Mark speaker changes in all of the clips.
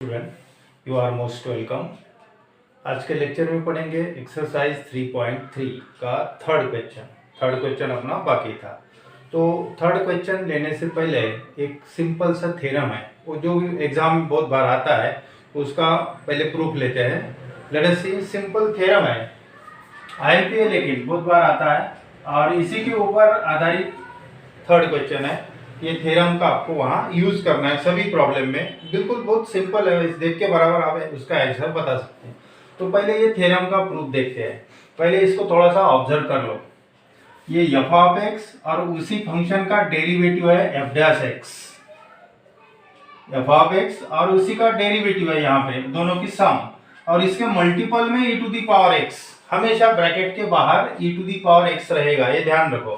Speaker 1: Student you are most welcome. आज के lecture में पढ़ेंगे एक्सरसाइज 3.3 का थर्ड क्वेश्चन अपना बाकी था। तो थर्ड क्वेश्चन लेने से पहले एक सिंपल सा थ्योरम है, वो जो एग्जाम में बहुत बार आता है, उसका पहले प्रूफ लेते हैं। लेट अस सी, सिंपल थ्योरम है, आईएमपी लेकिन बहुत बार आता है और इसी के ऊपर आधारित थर्ड क्वेश्चन है। ये थ्योरम का आपको वहाँ यूज करना है सभी प्रॉब्लम में। बिल्कुल बहुत सिंपल है, इस देख के बराबर आप उसका आंसर बता सकते हैं। तो पहले ये थ्योरम का प्रूफ देखते हैं। पहले इसको थोड़ा सा ऑब्जर्व कर लो। ये एफ ऑफ एक्स और उसी फंक्शन का डेरिवेटिव है F dash x. F of x और उसी का डेरिवेटिव है यहाँ पे, दोनों की सम, और इसके मल्टीपल में e to the power x। हमेशा ब्रैकेट के बाहर e to the power x रहेगा, ये ध्यान रखो।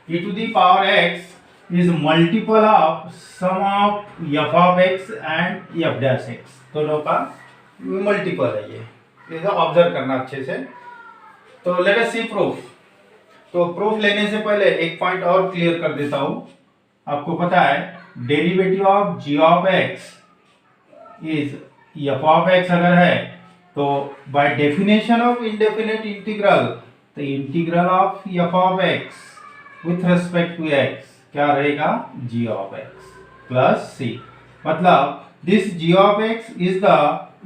Speaker 1: e to the power x is multiple of sum of f of x and f dash x, दोनों का मल्टीपल है ये ऑब्जर्व करना अच्छे से। तो लेट अस सी प्रूफ। तो प्रूफ लेने से पहले एक पॉइंट और क्लियर कर देता हूं। आपको पता है derivative of g of x is f of x अगर है तो by definition of indefinite integral, तो integral of f of x with respect to x क्या रहेगा, g of x plus c। मतलब this g of x is the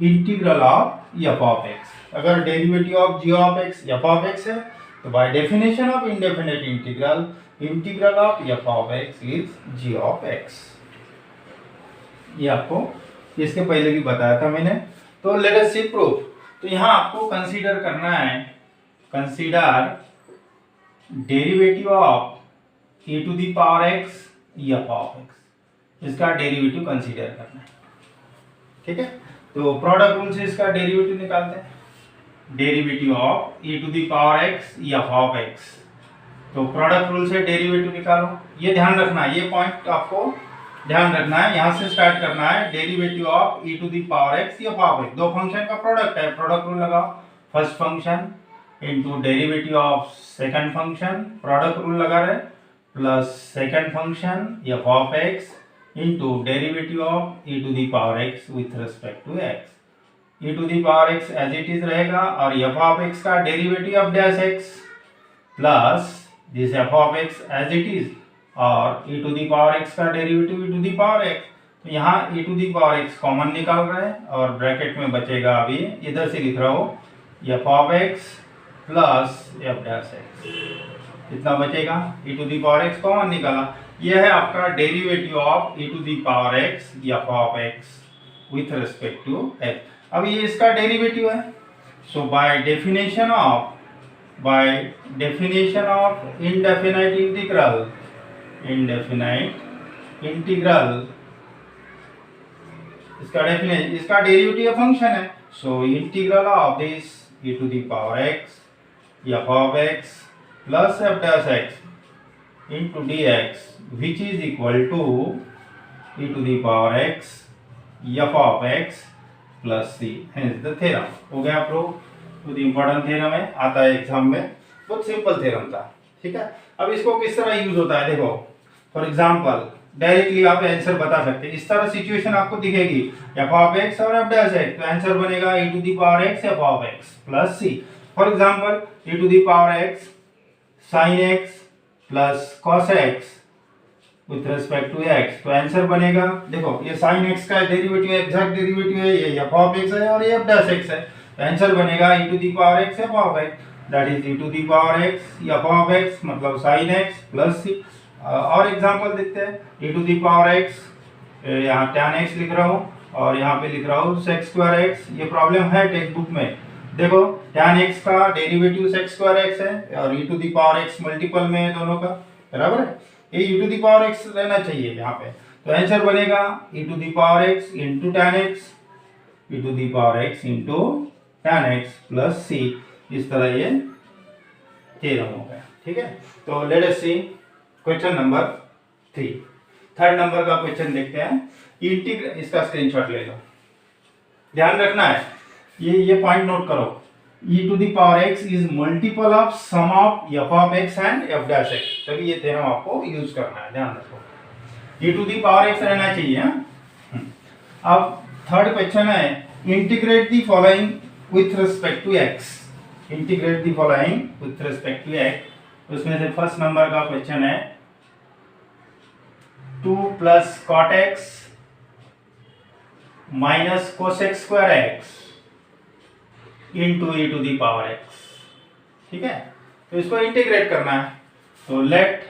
Speaker 1: integral of f of x। अगर derivative of g of x f of x है तो by definition of indefinite integral, integral of f of x is g of x। ये आपको इसके पहले भी बताया था मैंने। तो लेट अस सी प्रूफ। तो यहाँ आपको कंसीडर करना है, consider derivative of e to the power x f of x, इसका डेरिवेटिव कंसीडर करना है। ठीक है, तो प्रोडक्ट रूल से इसका डेरिवेटिव निकालते हैं। Derivative of e to the power x f of x, तो प्रोडक्ट रूल से डेरिवेटिव निकालो। ये ध्यान रखना है, ये पॉइंट आपको ध्यान रखना है। यहां से स्टार्ट करना है। Derivative of e to the power x f of x, दो फंक्शन का प्रोडक्ट है, प्रोडक्ट रूल लगाओ। First function into derivative of second function, product rule लगा रहे, plus second function f of x into derivative of e to the power x with respect to x। e to the power x as it is रहेगा और f of x का derivative of dash x plus this f of x as it is, और e to the power x का derivative e to the power x। तो यहाँ e to the power x common निकाल रहे हैं और bracket में बचेगा, अभी इधर से लिख रहा हूँ f of x plus f dash x, इतना बचेगा। e to the power x common निकाला, यह है आपका derivative of e to the power x f of x with respect to x। अब ये इसका डेरिवेटिव है। So by definition of indefinite integral इसका डेरिवेटिव फंक्शन है। So integral of this e to the power x f of x plus f dash x into dx which is equal to e to the power x f of x plus c, hence the theorem। हो गया proof. तो important theorem है, आता है exam में, बहुत simple theorem था। ठीक है, अब इसको किस तरह यूज होता है देखो। फॉर एग्जांपल डायरेक्टली आप आंसर बता सकते हैं। इस तरह सिचुएशन आपको दिखेगी f ऑफ x और f dash x, तो आंसर बनेगा e to the power x f of x plus c। For example e to the power x sin x plus cos x with respect to x, तो answer बनेगा, देखो ये sin x का derivative exact derivative है, ये f of x है और ये f dash x है, तो आंसर बनेगा e to the power x f of x, that is e to the power x f of x मतलब sin x प्लस c। और एग्जांपल देखते हैं, e to the power x, यहाँ tan x लिख रहा हूँ और यहाँ पे लिख रहा हूँ sec स्क्वायर x। ये प्रॉब्लम है टेक्स्ट बुक में, देखो tan x का डेरिवेटिव sec स्क्वायर x है और e to the power x multiple में है दोनों का, बराबर है। ये e to the power x रहना चाहिए यहाँ पे, तो आंसर बनेगा e to the power x into tan x, e to the power x into tan x plus c। इस तरह ये थ्योरम हो गया। ठीक है, तो लेट अस सी क्वेश्चन नंबर 3। थर्ड नंबर का क्वेश्चन देखते हैं। इंटीग्रल, इसका स्क्रीनशॉट ले लो, ध्यान रखना है, ये पॉइंट नोट करो। e to the power x is multiple of sum of f of x and f dash x, तभी ये थ्योरम आपको यूज करना है, ध्यान रखो। e to the power x रहना चाहिए। अब थर्ड क्वेश्चन है integrate the following with respect to x. Integrate the following with respect to x. उसमें से फर्स्ट नंबर का क्वेश्चन है 2 plus cot x minus cosec square x into e to the power x. ठीक है, तो इसको integrate करना है, तो लेट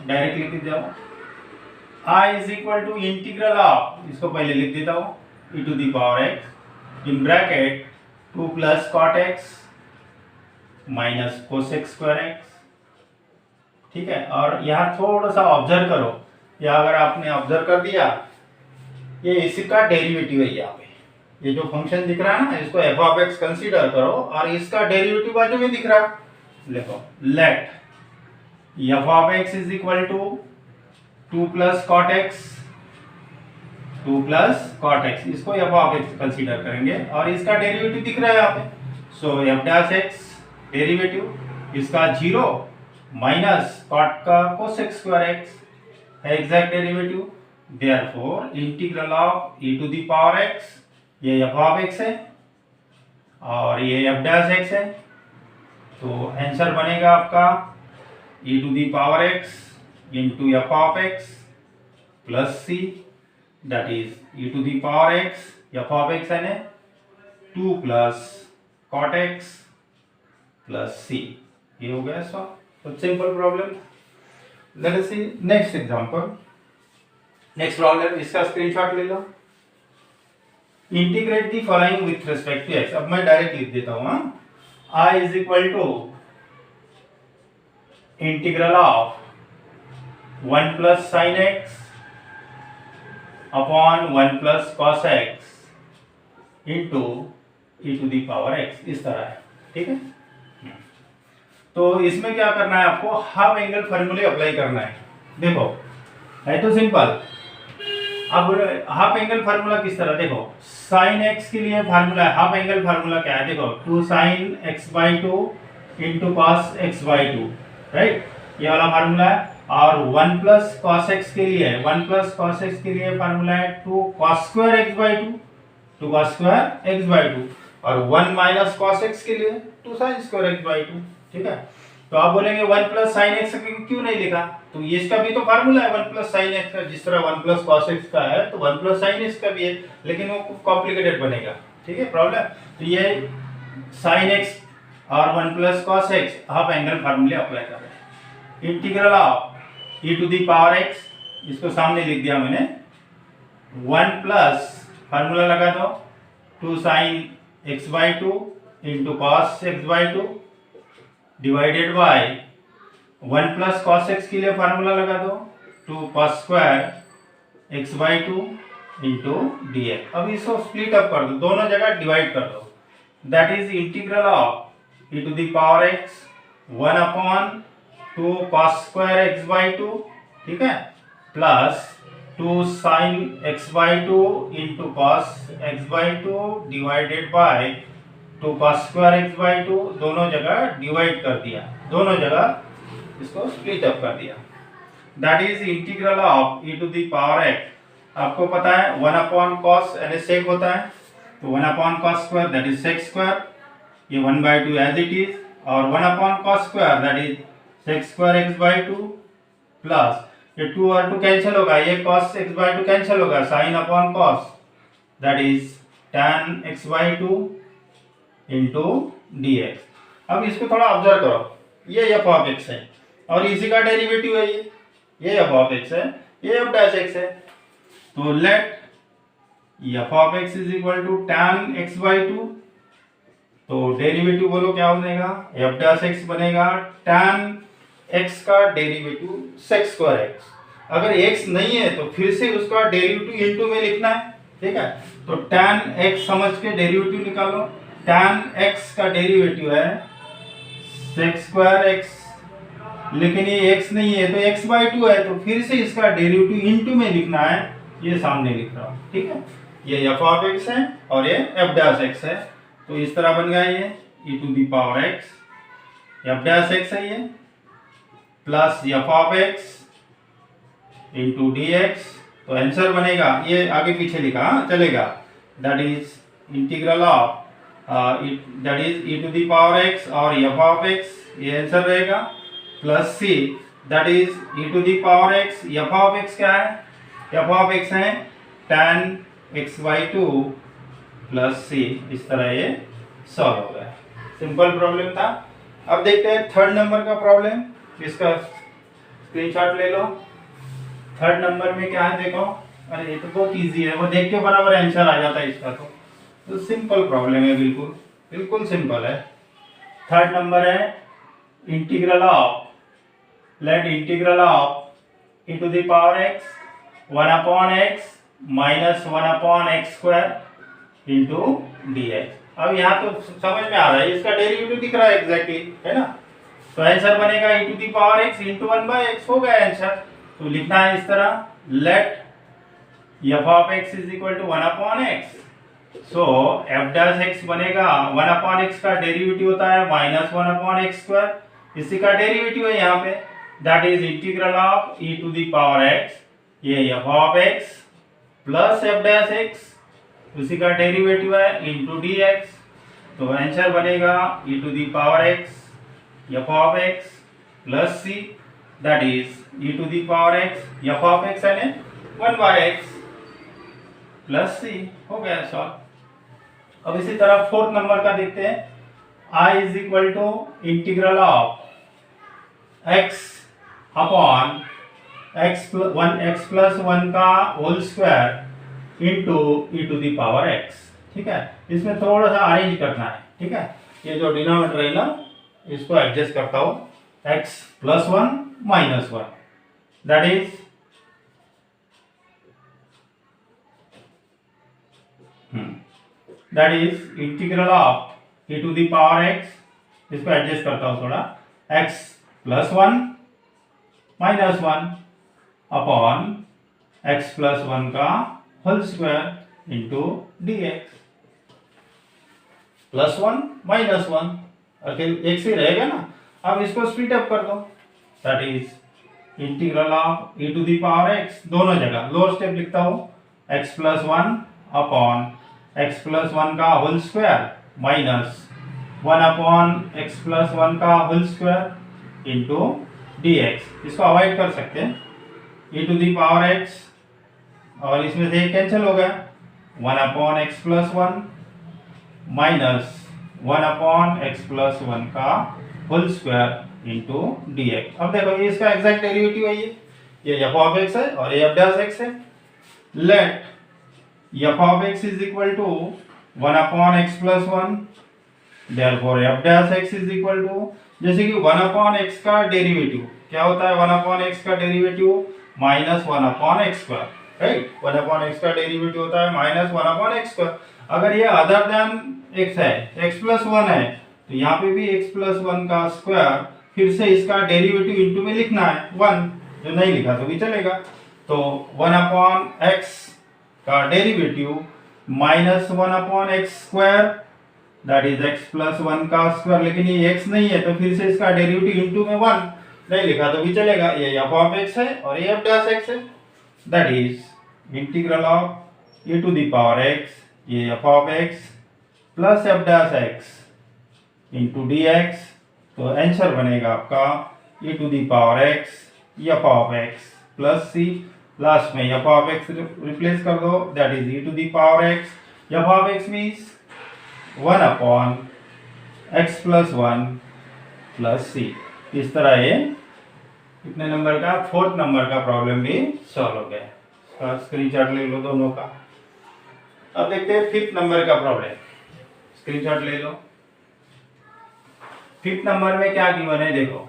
Speaker 1: डायरेक्टली लिख जाओ I is equal to integral of, इसको पहले लिख देता हूं e to the power x in bracket 2 plus cot x minus cosec square x. ठीक है, और यहाँ थोड़ा सा ऑब्जर्व करो, या अगर आपने ऑब्जर्व कर दिया ये इसका डेरिवेटिव है, यहाँ पे ये जो फंक्शन दिख रहा है ना इसको एफ ऑफ एक्स कंसीडर करो और इसका डेरिवेटिव बाजू में दिख रहा है, लिखो let f of x is equal to 2 plus cot x, 2 plus cot x, इसको एफ ऑफ एक्स कंसीडर करेंगे और इसका डेरिवेटिव दिख रहा है यहाँ पे, so f dash x derivative इसका 0 माइनस कॉट का कोसेक स्क्वायर एक्स है exact derivative, therefore integral of e to the power x, ये एफ ऑफ एक्स है और ये एफ डैश एक्स है, तो आंसर बनेगा आपका e to the power x into f of x plus c, that is e to the power x f of x है 2 plus cot x plus c. ये हो गया सॉल्व, तो simple problem. Let us see next example, next problem, इसका screenshot ले लो। Integrate the following with respect to x, अब मैं डायरेक्ट लिख देता हूं, I is equal to integral of 1 plus sine x upon 1 plus cos x into e to the power x, इस तरह है। ठीक है, तो इसमें क्या करना है आपको, हाफ एंगल फॉर्मूले अप्लाई करना है। देखो है तो सिंपल, अब हाफ एंगल फार्मूला किस तरह, देखो साइन एक्स के लिए फार्मूला है, हाफ एंगल फार्मूला क्या है, देखो 2 sine x by 2 into cos x by 2, right, ये वाला फार्मूला है। और 1 प्लस कॉस एक्स के लिए, 1 प्लस कॉस एक्स के लिए फार्मूला है 2 cos square x by 2, 2 cos square x by 2, और 1 माइनस कॉस एक्स के लिए 2 साइन स्क्वायर एक्स बाई 2। ठीक है, तो आप बोलेंगे 1 प्लस साइन एक्स क्यों नहीं लिखा, तो ये इसका भी तो फार्मूला है 1 प्लस साइन एक्स का, जिस तरह 1 प्लस कॉस एक्स का है तो 1 प्लस साइन एक्स का भी है, लेकिन वो कॉम्प्लिकेटेड बनेगा। ठीक है प्रॉब्लम, तो ये साइन एक्स और 1 plus cos x half angle फार्मूले अप्लाई कर रहे हैं। Integral of e to the power x, इसको सामने लिख दिया मैंने, 1 प्लस फार्मूला लगा दो 2 sine x by 2 into cos x by 2 divided bye 1 plus cos x के लिए फार्मूला लगा दो 2 cos square x by 2 into d x. अब इसको स्प्लिट अप कर दो, दोनों जगह डिवाइड कर दो, that is integral of e to the power x 1 upon 2 cos square x by 2, ठीक है, plus 2 sine x by 2 into cos x by 2 divided by 2 cos square x by 2, दोनों जगह डिवाइड कर दिया, दोनों जगह इसको स्प्लिट अप कर दिया, that is integral of e to the power x. आपको पता है 1 अपॉन कॉस यानी सेक होता है, तो 1 upon cos square that is sec square, ये 1 बाई 2 एज इट इज, और 1 upon cos square that is sec square x by 2 plus ये 2 और 2 कैंसिल होगा, ये cos x बाई 2 कैंसिल होगा, sine upon cos that is tan x by 2 into d x. अब इसको थोड़ा ऑब्जर्व करो, ये एफ ऑफ एक्स है और इसी का डेरिवेटिव है ये एफ ऑफ एक्स है, ये एफ डैश एक्स है, तो let f of x is equal to tan x by 2, तो डेरिवेटिव बोलो क्या बनेगा, एफ डैश एक्स बनेगा tan x का डेरिवेटिव sec स्क्वायर x। अगर x नहीं है तो फिर से उसका डेरिवेटिव इनटू में लिखना है, ठीक है, तो tan x समझ के डेरिवेटिव निकालो, tan x का डेरिवेटिव है sec स्क्वायर x, लेकिन ये x नहीं है तो x बाई 2 है, तो फिर से इसका डेरिवेटिव इनटू में लिखना है, ये सामने लिख रहा हूँ, ठीक है, ये f ऑफ x है और ये f डैश x है, तो इस तरह बन गया ये e to the power x, f dash x है ये, plus f of x into d x, तो आंसर बनेगा, ये आगे पीछे लिखा चलेगा, that is integral of that is e to the power x और f of x, ये आंसर रहेगा, plus c that is e to the power x, f of x क्या है, f of x है tan x/2 प्लस c। इस तरह ये solve हो गया। सिंपल प्रॉब्लम था। अब देखते हैं थर्ड नंबर का प्रॉब्लम, इसका स्क्रीनशॉट ले लो। थर्ड नंबर में क्या है देखो, अरे ये तो बहुत इजी है, वो देख के बराबर आंसर आ जाता है इसका। तो सिंपल प्रॉब्लम है, बिल्कुल बिल्कुल सिंपल है। थर्ड नंबर है integral of, let integral of e to the power x 1/x minus 1/x square into dx। अब यहाँ तो समझ में आ रहा है, इसका डेरिवेटिव दिख रहा है एग्जैक्टली, है ना। तो आंसर बनेगा e to the power x into 1/x, हो गया आंसर। तो लिखना है इस तरह, let f of x is equal to 1/x। So f dash x बनेगा 1/x का डेरिवेटिव होता है माइनस 1/x स्क्वायर, इसी का डेरिवेटिव है यहाँ पे, that is integral of e to the power x, ये f of x plus f dash x, उसी का डेरिवेटिव है इंटू dx। तो आंसर बनेगा e to the power x f of x plus c, that is e to the power x, f of x है 1/x plus c, हो गया solve. अब इसी तरह फोर्थ नंबर का देखते हैं, I is equal to integral of x upon x plus 1 का whole square into e to the power x। ठीक है, इसमें थोड़ा सा अरेंज करना है। ठीक है, ये जो डिनोमिनेटर है ना, इसको एडजस्ट करता हूं, x plus 1 minus 1, that is integral of e to the power x, इसको एडजस्ट करता हूं थोड़ा, x plus 1 minus 1 upon x plus 1 का whole square into dx। Plus 1 minus 1, अकेले एक से रहेगा ना। अब इसको स्प्लिट अप कर दो, that is integral of e to the power x, दोनों जगह लोअर स्टेप लिखता हूं, x plus 1 upon x plus 1 का whole square minus 1 upon x plus 1 का होल स्क्वायर इंटू dx। इसको अवॉइड कर सकते हैं, e to the power x और इसमें से कैंसिल हो गया, 1 upon x plus 1 minus 1 upon x plus 1 का होल स्क्वायर इंटू dx। अब देखो ये इसका एग्जैक्ट डेरिवेटिव है, ये f ऑफ x है और ये f डैश x है। Let f of x is equal to 1 upon x plus 1, therefore f dash x is equal to, जैसे कि 1 upon x का डेरिवेटिव क्या होता है, 1 upon x का derivative minus 1 upon x square, right. 1 upon x का derivative होता है माइनस 1 upon x स्क्वायर। अगर ये अदर देन x है, x प्लस 1 है, तो यहाँ पे भी x प्लस 1 का स्क्वायर, फिर से इसका डेरिवेटिव इंटू में लिखना है 1, जो नहीं लिखा तो भी चलेगा। तो 1 upon x का derivative minus 1 upon x square, that is x plus 1 का स्क्वायर, लेकिन ये x नहीं है तो फिर से इसका डेरिवेटिव इंटू में 1, नहीं लिखा तो भी चलेगा। ये f ऑफ x है और ये f डैश x है, that is integral of e to the power x, ये f of x plus f dash x into dx। तो आंसर बनेगा आपका e to the power x f of x plus c, last में f of x replace कर दो, that is e to the power x, f of x means 1 upon x plus 1 plus c। इस तरह ये कितने number का, fourth number का problem भी सॉल्व हो गया। स्क्रीनशॉट ले लो दोनों का। अब देखते हैं फिफ्थ नंबर का प्रॉब्लम, स्क्रीनशॉट ले लो। फिफ्थ नंबर में क्या गिवन है देखो,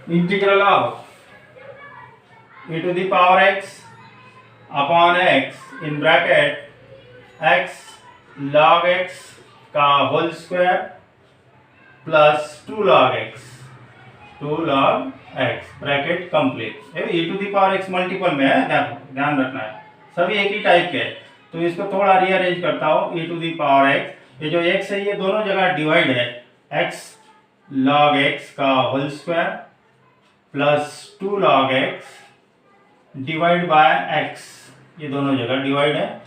Speaker 1: integral of e to the power x upon x in bracket x log x का whole square plus 2 log x bracket complete. e to the power x multiple में है, ध्यान रखना है, सभी एक ही टाइप के। तो इसको थोड़ा रीअरेंज करता हूँ, e to the power x, ये जो x है ये दोनों जगह डिवाइड है, x log x का whole square plus 2 log x divide by x, ये दोनों जगह डिवाइड है,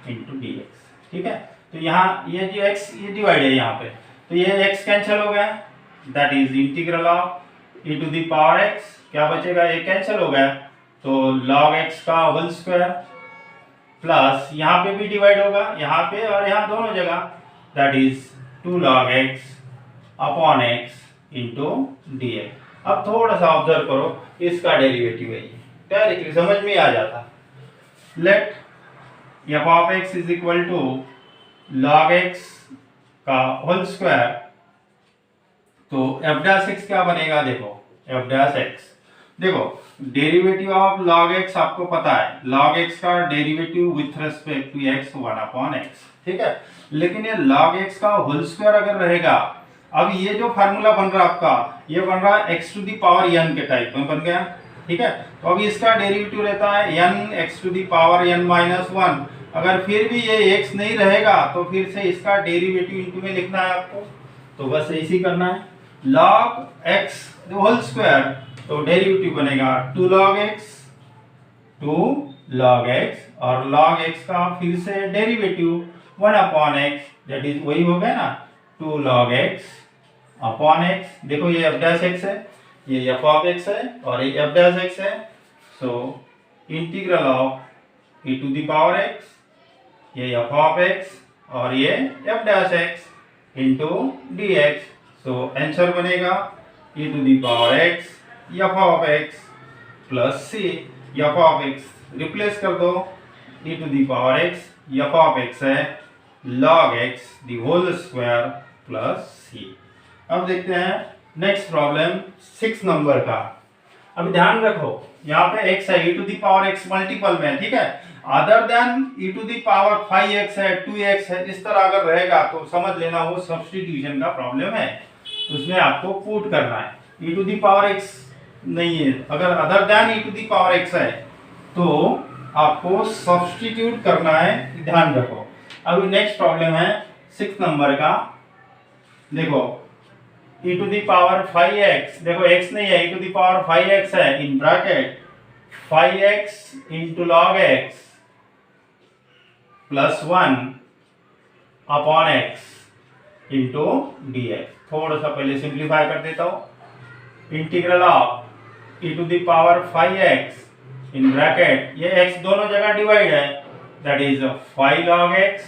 Speaker 1: इंटू डी एक्स। ठीक है, तो यहाँ ये जो एक्स ये डिवाइड है यहाँ पे, तो ये एक्स कैंसिल हो गया, that is integral of e to the power x, क्या बचेगा, ये कैंसिल हो गया, तो लॉग एक्स का होल स्क्वायर प्लस यहाँ पे भी डिवाइड होगा, यहाँ पे और यहाँ दोनों जगह, that is 2 log x upon x into d x. अब थोड़ा सा ऑब्जर्व करो, इसका डेरिवेटिव है ये, डायरेक्टली समझ में आ जाता। Let f of x is equal to log x का होल स्क्वायर, तो एफ डैश एक्स क्या बनेगा, देखो एफ डैश एक्स, देखो डेरिवेटिव ऑफ लॉग एक्स आपको पता है, लॉग एक्स का derivative with respect to x 1 upon x. ठीक है, लेकिन ये log x का होल स्क्वायर अगर रहेगा, अब ये जो फार्मूला बन रहा है आपका, ये बन रहा है x to the power n के टाइप में बन गया। ठीक है, तो अब इसका डेरिवेटिव रहता है n x to the power n minus 1। अगर फिर भी ये x नहीं रहेगा तो फिर से इसका डेरिवेटिव इनटू में लिखना है आपको, तो बस ऐसे ही करना है, log x होल स्क्वायर, तो डेरिवेटिव बनेगा 2 log x, 2 log x, और log x का फिर से derivative 1 upon x, that is वही हो गया ना 2 log x अपॉन एक्स। देखो ये f डैश x है, ये f ऑफ x है और ये f डैश x है, so integral of e to the power x, ये f ऑफ x और ये f dash x into d x, so answer बनेगा e to the power x f of x plus c, f of x replace कर दो, e to the power x f of x है log x the whole square plus c। अब देखते हैं next problem 6 number का। अब ध्यान रखो यहाँ पे x है, e to the power x multiple में, ठीक है, other than e to the power 5x है, 2x है, इस तरह अगर रहेगा तो समझ लेना वो सब्स्टिट्यूशन का प्रॉब्लम है, उसमें आपको पुट करना है, e to the power x नहीं है, अगर other than e to the power x है तो आपको सब्स्टिट्यूट करना है, ध्यान रखो। अभी नेक्स्ट प्रॉब्लम है 6 नंबर का, देखो e to the power 5x, देखो x नहीं है, e to the power 5x है, in bracket 5x into log x plus 1 upon x into d x. थोड़ा सा पहले सिंप्लीफाई कर देता हूँ, integral of e to the power 5x in bracket, ये x दोनों जगह डिवाइड है, दैट इज 5 log x,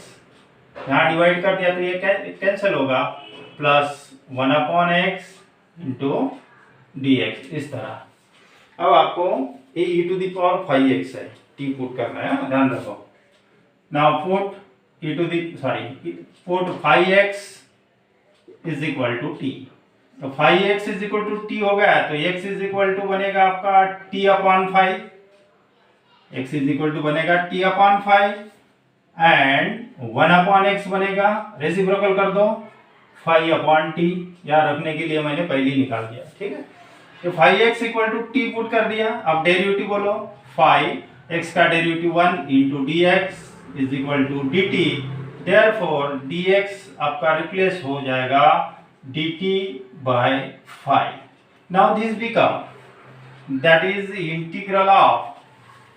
Speaker 1: यहाँ डिवाइड कर दिया तो ये कैंसिल होगा, plus 1 upon x into d x, इस तरह। अब आपको ये e to the power 5x है, t पुट करना है, ध्यान रखो। Now put put 5x is equal to t, तो 5x is equal to t हो गया, तो x इज इक्वल टू बनेगा आपका t upon 5, x is equal to बनेगा t upon 5 and 1 upon x बनेगा, रेसिप्रोकल कर दो 5 अपॉन t, याद रखने के लिए मैंने पहले ही निकाल दिया। ठीक है, तो 5x equal to t put कर दिया, अब डेरिवेटिव बोलो, 5x का derivative 1 into d x is equal to d t, therefore dx आपका रिप्लेस हो जाएगा dt by 5। Now this become that is integral of,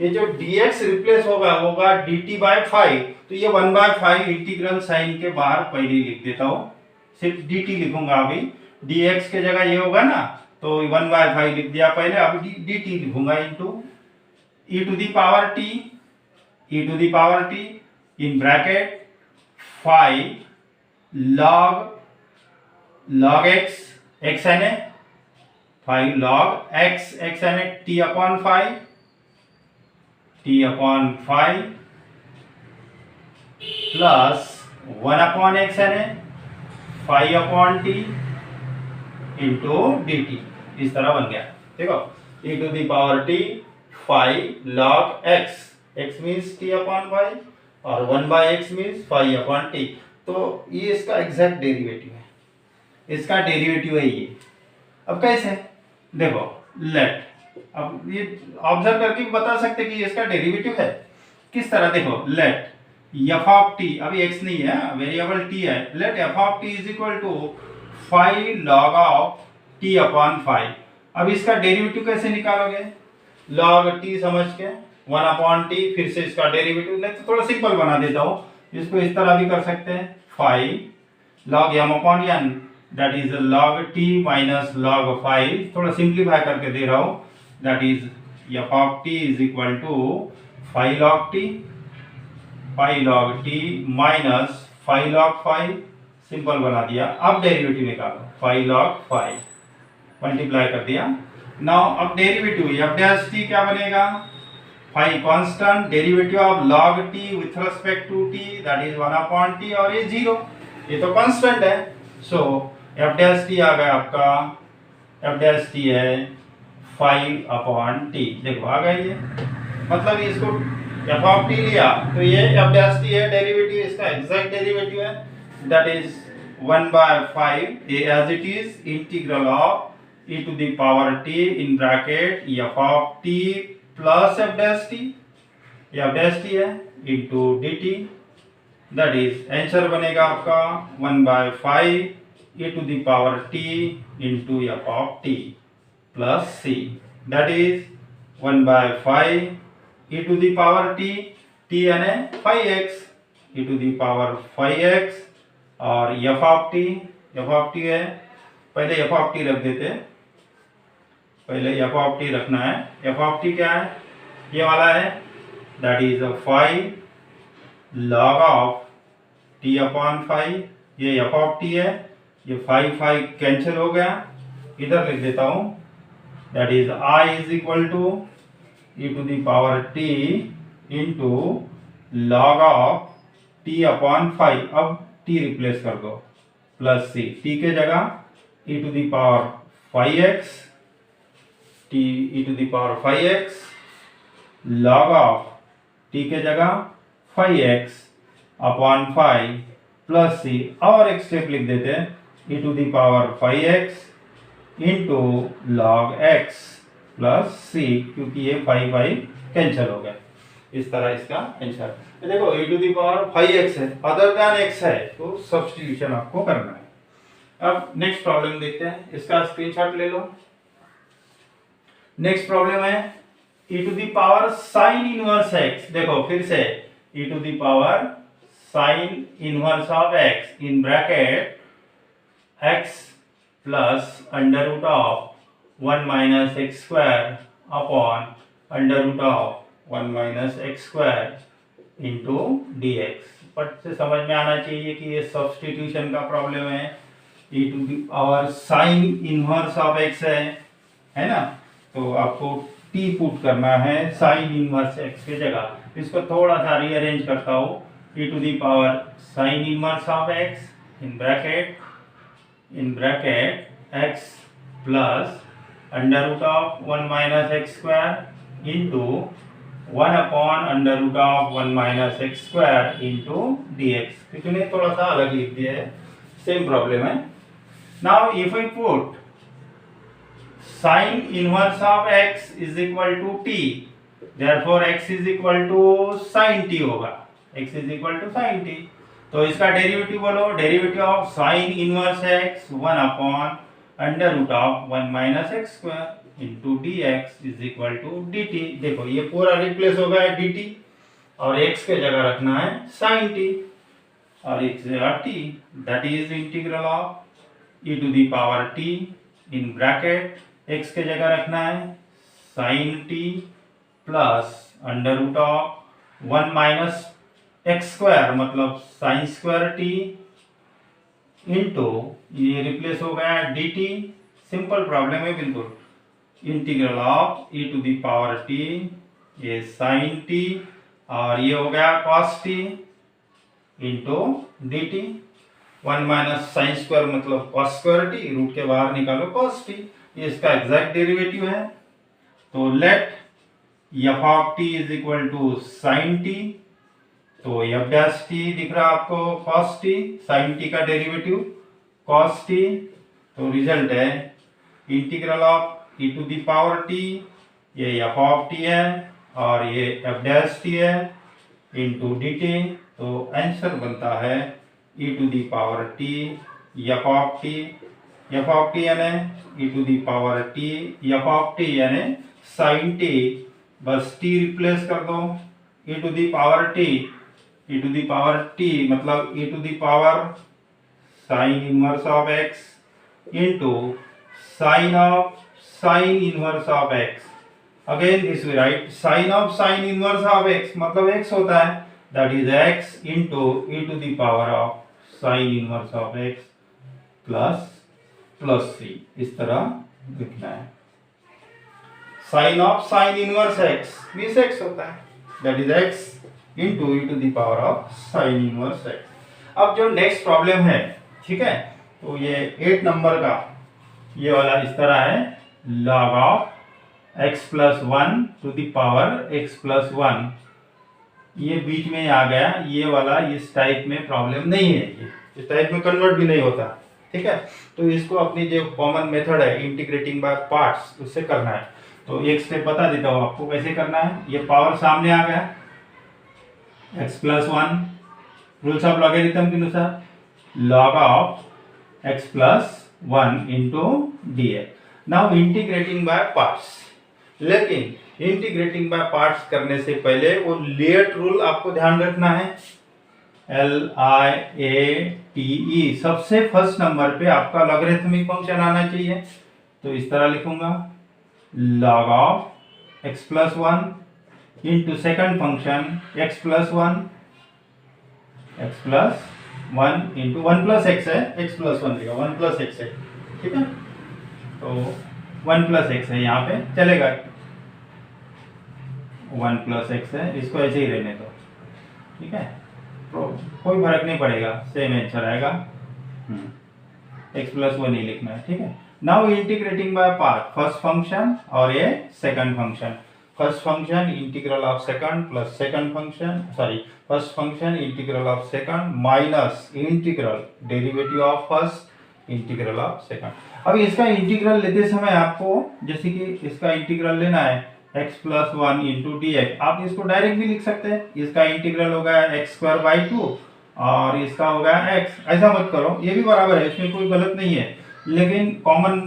Speaker 1: ये जो dx रिप्लेस होगा dt बाय 5, तो ये 1 बाय 5 इंटीग्रल साइन के बाहर पहले लिख देता हूँ, सिर्फ dt लिखूंगा, अभी dx के जगह ये होगा ना, तो 1 बाय 5 लिख दिया पहले, अभी dt लिखूंगा into e to the power t in bracket 5 log x है 5 log x है t upon 5 plus 1 upon x है 5 upon t into d t, इस तरह बन गया। देखो e to the power t 5 log x means t upon 5 और 1 by x means 5 upon t, तो ये इसका एग्जैक्ट डेरिवेटिव है, इसका डेरिवेटिव है ये। अब कैसे, देखो लेट, अब ये ऑब्जर्व करके बता सकते कि इसका डेरिवेटिव है किस तरह, देखो लेट f ऑफ t, अभी x नहीं है, वेरिएबल t है, let f of t is equal to 5 log of t upon 5। अब इसका डेरिवेटिव कैसे निकालोगे, log t समझ के 1/t, फिर से इसका डेरिवेटिव, नहीं तो थोड़ा सिंपल बना देता हूँ, इसको इस तरह भी कर सकते हैं, 5 log m/n, that is log t minus log 5, थोड़ा सिंप्लीफाई करके दे रहा हूँ, that is f of t is equal to 5 log t, 5 log t minus 5 log 5, simple बना दिया। अब डेरिवेटिव निकालो, 5 log 5 मल्टीप्लाई कर दिया। नाउ अब डेरिवेटिव f डैश t क्या बनेगा, 5 constant, derivative of log t with respect to t that is 1/t, और ये 0, ये तो कांस्टेंट है, सो f डैश t आ गया आपका, f डैश t है 5/t, देखो आ गया ये, मतलब इसको f of t लिया तो ये f डैश t है, डेरिवेटिव इसका एग्जैक्ट डेरिवेटिव है, that is 1/5 as it is integral of e to the power t in bracket f of t plus f dash t, f dash t है into dt, that is answer बनेगा आपका 1/5 e to the power t into f of t plus c, that is 1/5 e to the power t, t यानी 5x, e to the power 5x, और f of t है, पहले f of t रख देते, पहले f of t रखना है, f of t क्या है, ये वाला है, that is 5 log of t/5, ये f of t है, ये 5 कैंसिल हो गया, इधर लिख देता हूँ, that is I is equal to e to the power t into log of t/5, अब t रिप्लेस कर दो, प्लस c, t के जगह e to the power 5x, t e to the power 5x log of t के जगह 5x/5 plus c, और एक step लिख देते हैं, e to the power 5x into log x plus c, क्योंकि ये 5 कैंसिल हो गया, इस तरह इसका आंसर। देखो e to the power 5x है, अदर देन x है, तो सब्स्टिट्यूशन आपको करना है। अब नेक्स्ट प्रॉब्लम देखते हैं, इसका स्क्रीनशॉट ले लो। नेक्स्ट प्रॉब्लम है e to the power sine inverse x, देखो फिर से e to the power sine inverse of x in bracket x plus under root of 1 minus x square upon under root of 1 minus x square into dx। But से समझ में आना चाहिए कि ये सब्स्टिट्यूशन का प्रॉब्लम है, e to the power sine inverse of x है ना, तो आपको t पुट करना है साइन इनवर्स x की जगह। इसको थोड़ा सा रीअरेंज करता हूँ, e to the power sine inverse of x in bracket x plus under root of 1 minus x square into 1 upon under root of 1 minus x square into dx। कितने थोड़ा सा अलग लिख दिया है, सेम प्रॉब्लम है। Now if I put sine inverse of x is equal to t, therefore x is equal to sin t होगा, x is equal to sin t, तो इसका डेरिवेटिव बोलो, derivative of sine inverse x 1 upon under root of 1 minus x square into dx is equal to dt। देखो ये पूरा replace हो गया dt, और x के जगह रखना है sin t, और x जगह t, that is integral of e to the power t in bracket x के जगह रखना है sin t plus under root of 1 minus x square मतलब sin स्क्वायर t इंटू ये रिप्लेस हो गया dt, सिंपल प्रॉब्लम है बिल्कुल, integral of e to the power t, ये sin t, और ये हो गया cos t into dt, 1 minus sine square मतलब cos स्क्वायर t, रूट के बाहर निकालो cos t, ये इसका एग्जैक्ट डेरिवेटिव है, तो let f of t is equal to sin t, तो f डैश t दिख रहा आपको cos t, sin t का डेरिवेटिव cos t, तो रिजल्ट है integral of e to the power t, ये f ऑफ t है और ये f डैश t है इंटू dt, तो आंसर बनता है e to the power t f of t f of t यानी e to the power t, f of t यानी साइन टी, बस टी रिप्लेस कर दो, e to the power t, e to the power t मतलब e to the power sine inverse of x into sine inverse of x. Again this we write sine inverse of x मतलब x होता है, that is x into e to the power of sine inverse of x plus c, इस तरह लिखना है। Sine inverse x means x होता है, that is x into e to the power of sine inverse x. अब जो next problem है, ठीक है, तो ये 8 नंबर का ये वाला इस तरह है, log of x plus 1 to the power x plus 1, ये बीच में आ गया, ये वाला इस टाइप में प्रॉब्लम नहीं है, ये इस टाइप में कन्वर्ट भी नहीं होता, ठीक है। तो इसको अपनी जो कॉमन मेथड है इंटीग्रेटिंग बाय पार्ट्स उससे करना है। तो एक स्टेप बता देता हूँ आपको कैसे करना है। ये पावर सामने आ गया, x plus 1, rules of logarithm के अनुसार log of x plus 1 into d x. Now integrating by parts, लेकिन इंटीग्रेटिंग बाय पार्ट्स करने से पहले वो लेट रूल आपको ध्यान रखना है, LIATE, सबसे फर्स्ट नंबर पे आपका लॉगरिथमिक फंक्शन आना चाहिए। तो इस तरह लिखूंगा log of x plus 1 into second function x plus 1, x plus 1 into 1 plus x है, x प्लस 1 लिखा, 1 प्लस एक्स है, ठीक है। तो 1 प्लस एक्स है, यहाँ पे चलेगा, 1 प्लस एक्स है, इसको ऐसे ही रहने दो, ठीक है, तो कोई फर्क नहीं पड़ेगा, सेम आंसर आएगा। x प्लस 1 ही लिखना है, ठीक है। Now integrating by part, first function और ये second function. First function integral of second plus second function, sorry first function integral of second minus integral derivative of first integral of second. अब इसका integral लेते समय आपको जैसे कि इसका इंटीग्रल लेना है x plus 1 into d x, आप इसको डायरेक्ट भी लिख सकते हैं, इसका इंटीग्रल होगा x स्क्वायर बाई 2 और इसका होगा x, ऐसा मत करो, ये भी बराबर है, इसमें कोई गलत नहीं है, लेकिन कॉमन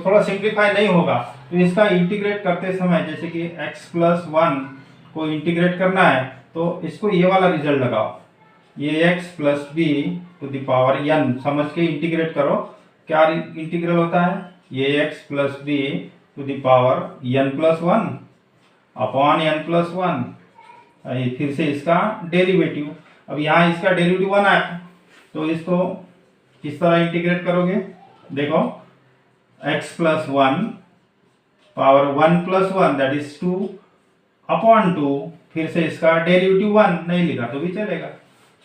Speaker 1: थोड़ा सिंप्लीफाई नहीं होगा। तो इसका इंटीग्रेट करते समय जैसे कि x प्लस 1 को इंटीग्रेट करना है, तो इसको ये वाला रिजल्ट लगाओ, ये x plus b to the power n समझ के इंटीग्रेट करो। क्या इंटीग्रल होता है, ये x plus b to the power n plus 1 upon n plus 1, फिर से इसका डेरिवेटिव। अब यहाँ इसका डेरिवेटिव 1 आया, तो इसको किस तरह इंटीग्रेट करोगे, देखो x plus 1 power 1 plus 1 that is 2 upon 2, फिर से इसका डेरिवेटिव 1 नहीं लिखा तो भी चलेगा।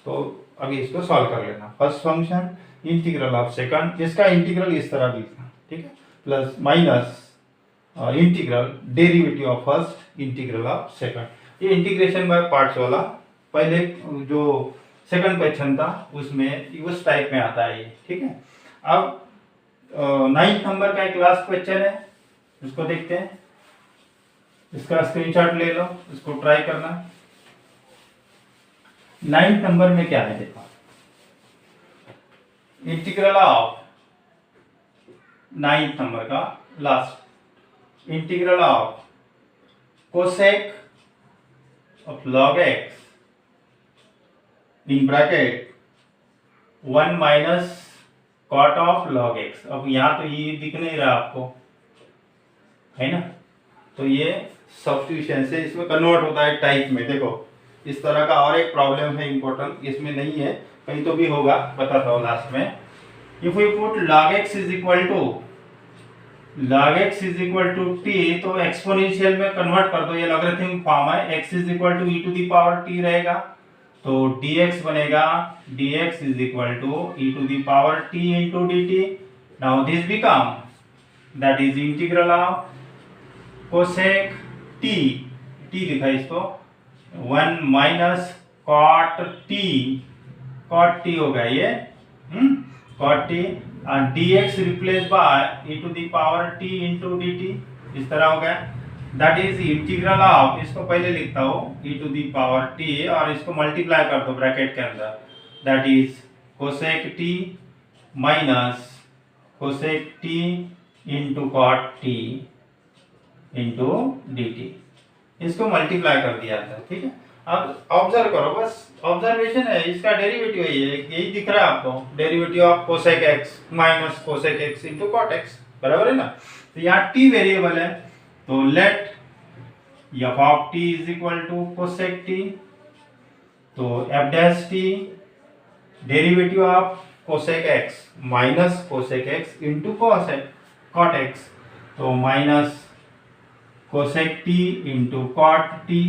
Speaker 1: तो अभी इसको सॉल्व कर लेना, first function integral of second, इसका इंटीग्रल इस तरह लिखना, ठीक है, plus minus integral derivative of first integral of second. ये इंटीग्रेशन बाय पार्ट्स वाला पहले जो सेकंड क्वेश्चन था उसमें उस टाइप में आता है ये, ठीक है। अब 9th नंबर का एक लास्ट क्वेश्चन है, इसको देखते हैं, इसका स्क्रीनशॉट ले लो, इसको ट्राई करना। 9th नंबर में क्या है देखो, इंटीग्रल ऑफ 9th नंबर का last, integral of cosec of log x in bracket 1 minus cot of log x। अब यहाँ तो ये दिख नहीं रहा आपको, है ना, तो ये सब्स्टिट्यूशन से इसमें कन्वर्ट होता है टाइप में, देखो इस तरह का। और एक प्रॉब्लम है इंपॉर्टेंट, इसमें नहीं है, कहीं तो भी होगा, बताता हूँ लास्ट में। If we put log x is equal to t, तो एक्सपोनेंशियल में कन्वर्ट कर दो, ये लॉगरिथमिक फॉर्म है, x is equal to e to the power t रहेगा, तो dx बनेगा dx is equal to e to the power t into dt। Now this become that is integral of cosec t, t लिखा इसको 1 minus cot t होगा ये, cot t, dx replace by e to the power t into dt, इस तरह हो गया। That is integral of, इसको पहले लिखता हूँ e to the power t और इसको मल्टीप्लाई कर दो ब्रैकेट के अंदर, that is cosec t minus cosec t into cot t into d t, इसको मल्टीप्लाई कर दिया था, ठीक है। अब ऑब्जर्व करो, बस ऑब्जर्वेशन है, इसका डेरिवेटिव यही है, यही दिख रहा है आपको, derivative of cosec x minus cosec x into cot x, बराबर है ना। तो यहाँ टी वेरिएबल है, तो let f of t is equal to cosec t, तो f dash t derivative of cosec x minus cosec x into cot x, तो minus cosec t into cot t,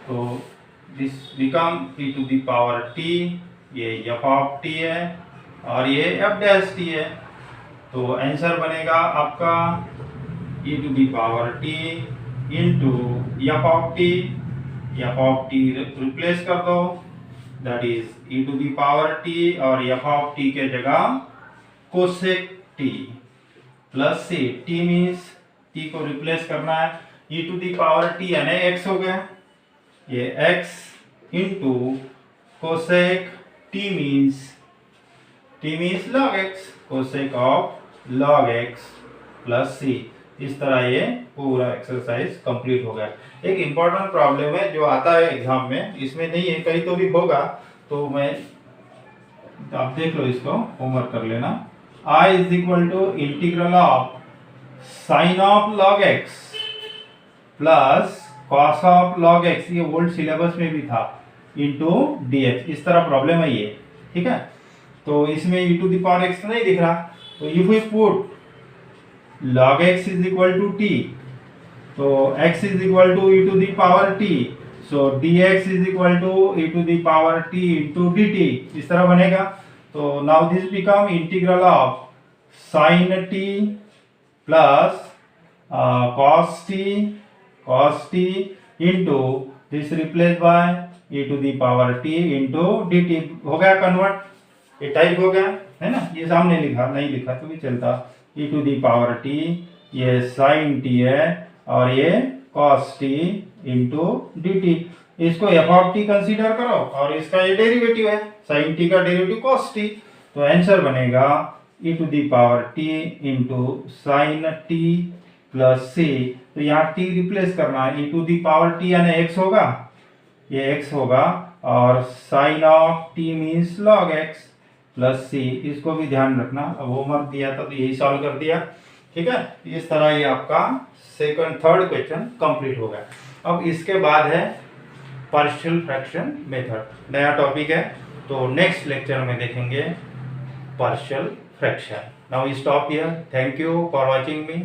Speaker 1: तो this become e to the power t, ये f of t है और ये F dash T है, तो answer बनेगा आपका e to the power t into f of t, f of t replace कर दो, that is e to the power t और एफ ऑफ टी के जगह cosec t plus c, t means t को replace करना है, e to the power t यानी x हो गया, ये x into cosec t means log x, cosec of log x plus c. इस तरह ये पूरा एक्सरसाइज कंप्लीट हो गया। एक इम्पोर्टेंट प्रॉब्लम है जो आता है एग्जाम में, इसमें नहीं है कहीं तो भी होगा, तो मैं आप देख लो, इसको होमवर्क कर लेना। I is equal to integral of sine of log x plus cos of log x, ये ओल्ड सिलेबस में भी था, इंटू dx, इस तरह प्रॉब्लम है ये, ठीक है। तो इसमें e to the power x नहीं दिख रहा, तो if we put log x is equal to t, तो x is equal to e to the power t, so dx is equal to e to the power t into dt, इस तरह बनेगा। तो now this become integral of sine t plus cos t into this replace by e to the power t into dt, हो गया convert, ये type हो गया है ना, ये सामने लिखा नहीं लिखा तो भी चलता, e to the power t, ये sin t है और ये cos t इंटू dt, इसको f ऑफ t कंसीडर करो और इसका ये डेरिवेटिव है, sin t का डेरिवेटिव cos t, तो आंसर बनेगा e to the power t into sine t plus c, तो यहाँ t रिप्लेस करना है, e to the power t यानी x होगा, ये x होगा और sine of t means log x plus सी, इसको भी ध्यान रखना। अब होमवर्क दिया था तो यही सॉल्व कर दिया, ठीक है। इस तरह ये आपका थर्ड क्वेश्चन कंप्लीट हो गया। अब इसके बाद है पार्शियल फ्रैक्शन मेथड, नया टॉपिक है, तो नेक्स्ट लेक्चर में देखेंगे partial fraction. Now stop here, thank you for watching me.